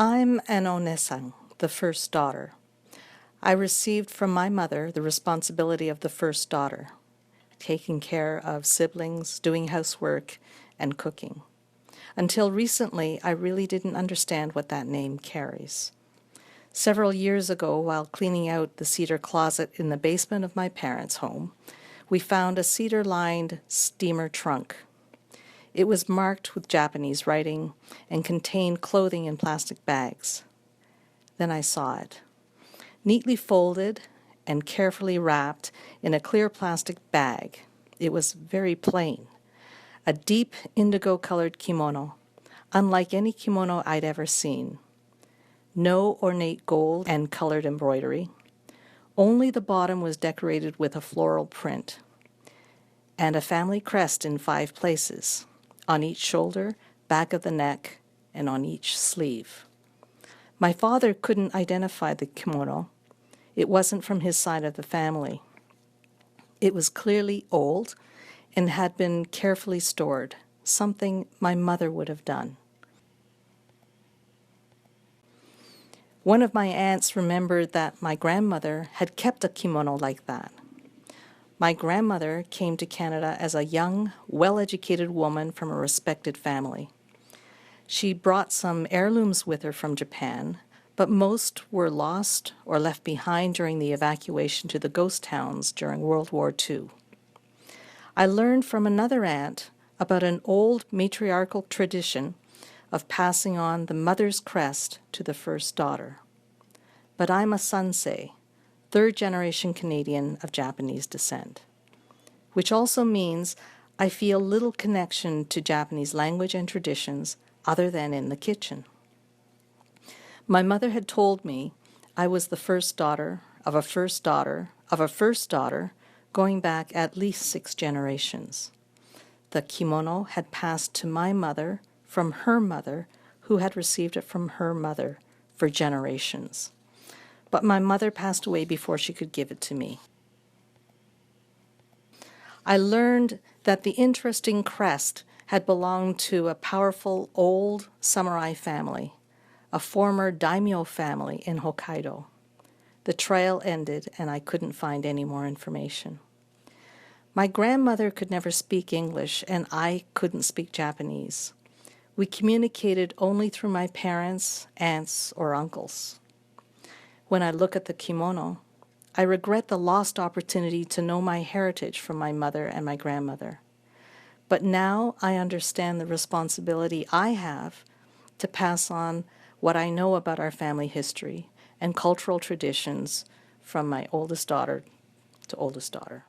I'm an onesang, the first daughter. I received from my mother the responsibility of the first daughter, taking care of siblings, doing housework, and cooking. Until recently, I really didn't understand what that name carries. Several years ago, while cleaning out the cedar closet in the basement of my parents' home, we found a cedar-lined steamer trunk. It was marked with Japanese writing and contained clothing in plastic bags. Then I saw it, neatly folded and carefully wrapped in a clear plastic bag. It was very plain, a deep indigo-colored kimono, unlike any kimono I'd ever seen. No ornate gold and colored embroidery. Only the bottom was decorated with a floral print and a family crest in 5 places, on each shoulder, back of the neck, and on each sleeve. My father couldn't identify the kimono. It wasn't from his side of the family. It was clearly old and had been carefully stored, something my mother would have done. One of my aunts remembered that my grandmother had kept a kimono like that. My grandmother came to Canada as a young, well-educated woman from a respected family. She brought some heirlooms with her from Japan, but most were lost or left behind during the evacuation to the ghost towns during World War II. I learned from another aunt about an old matriarchal tradition of passing on the mother's crest to the first daughter. But I'm a sansei, 3rd-generation Canadian of Japanese descent, which also means I feel little connection to Japanese language and traditions other than in the kitchen. My mother had told me I was the first daughter of a first daughter of a first daughter going back at least 6 generations. The kimono had passed to my mother from her mother, who had received it from her mother for generations. But my mother passed away before she could give it to me. I learned that the interesting crest had belonged to a powerful old samurai family, a former daimyo family in Hokkaido. The trail ended and I couldn't find any more information. My grandmother could never speak English and I couldn't speak Japanese. We communicated only through my parents, aunts, or uncles. When I look at the kimono, I regret the lost opportunity to know my heritage from my mother and my grandmother. But now I understand the responsibility I have to pass on what I know about our family history and cultural traditions from my oldest daughter to oldest daughter.